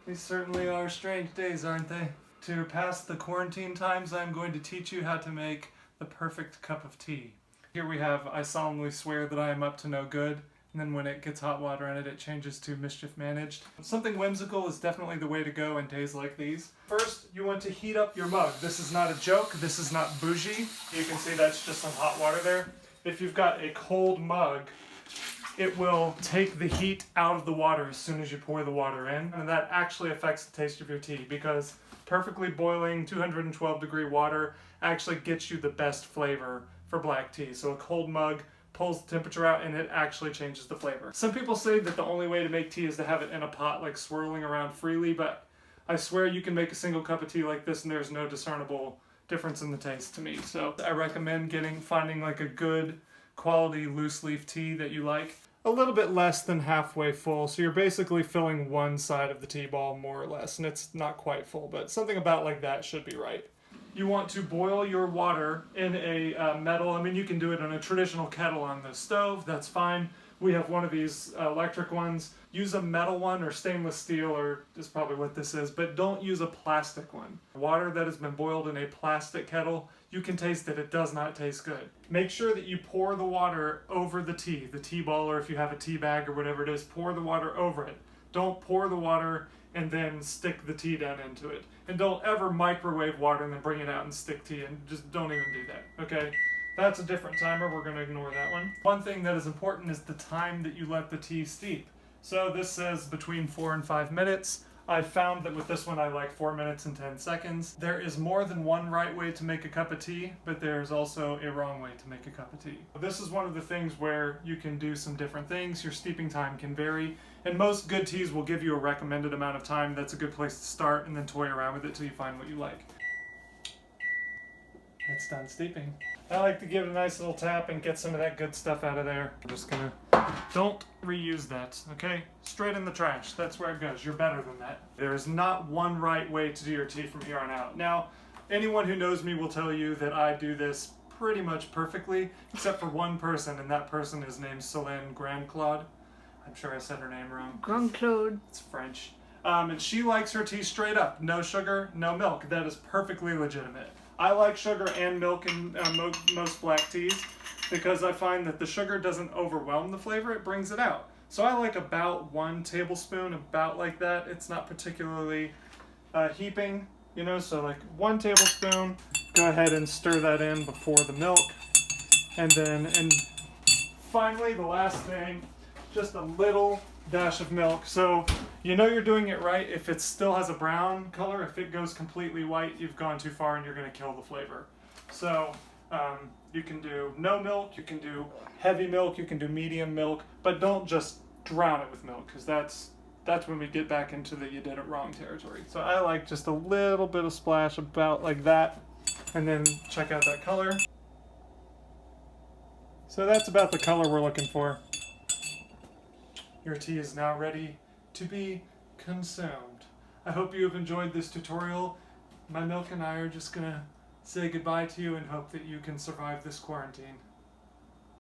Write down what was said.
These certainly are strange days, aren't they? To pass the quarantine times, I'm going to teach you how to make the perfect cup of tea. Here we have, I solemnly swear that I am up to no good, and then when it gets hot water in it, it changes to mischief managed. Something whimsical is definitely the way to go in days like these. First, you want to heat up your mug. This is not a joke, this is not bougie. You can see that's just some hot water there. If you've got a cold mug, it will take the heat out of the water as soon as you pour the water in, and that actually affects the taste of your tea because perfectly boiling 212 degree water actually gets you the best flavor for black tea. So a cold mug pulls the temperature out and it actually changes the flavor. Some people say that the only way to make tea is to have it in a pot, like swirling around freely, but I swear you can make a single cup of tea like this and there's no discernible difference in the taste to me. So I recommend finding like a good quality loose leaf tea that you like. A little bit less than halfway full, so you're basically filling one side of the tea ball more or less, and it's not quite full, but something about like that should be right. You want to boil your water in a metal, I mean you can do it on a traditional kettle on the stove, that's fine. We have one of these electric ones. Use a metal one or stainless steel, or is probably what this is, but don't use a plastic one. Water that has been boiled in a plastic kettle, you can taste it does not taste good. Make sure that you pour the water over the tea ball, or if you have a tea bag or whatever it is, pour the water over it. Don't pour the water and then stick the tea down into it. And don't ever microwave water and then bring it out and stick tea in. Just don't even do that, okay? That's a different timer, we're going to ignore that one. One thing that is important is the time that you let the tea steep. So this says between 4 and 5 minutes. I found that with this one I like 4 minutes and 10 seconds. There is more than one right way to make a cup of tea, but there's also a wrong way to make a cup of tea. This is one of the things where you can do some different things. Your steeping time can vary, and most good teas will give you a recommended amount of time. That's a good place to start, and then toy around with it till you find what you like. It's done steeping. I like to give it a nice little tap and get some of that good stuff out of there. I'm just gonna, don't reuse that, okay? Straight in the trash, that's where it goes. You're better than that. There is not one right way to do your tea from here on out. Now, anyone who knows me will tell you that I do this pretty much perfectly, except for one person, and that person is named Solène Grandclaude. I'm sure I said her name wrong. Grandclaude. It's French. And she likes her tea straight up. No sugar, no milk. That is perfectly legitimate. I like sugar and milk in most black teas because I find that the sugar doesn't overwhelm the flavor, it brings it out. So I like about 1 tablespoon, about like that. It's not particularly heaping, you know, so like 1 tablespoon. Go ahead and stir that in before the milk. And finally, the last thing, just a little dash of milk. So you know you're doing it right if it still has a brown color. If it goes completely white, you've gone too far and you're going to kill the flavor. So you can do no milk, you can do heavy milk, you can do medium milk, but don't just drown it with milk, because that's when we get back into the you did it wrong territory. So I like just a little bit of splash, about like that, and then check out that color. So that's about the color we're looking for. Your tea is now ready to be consumed. I hope you have enjoyed this tutorial. My milk and I are just gonna say goodbye to you and hope that you can survive this quarantine.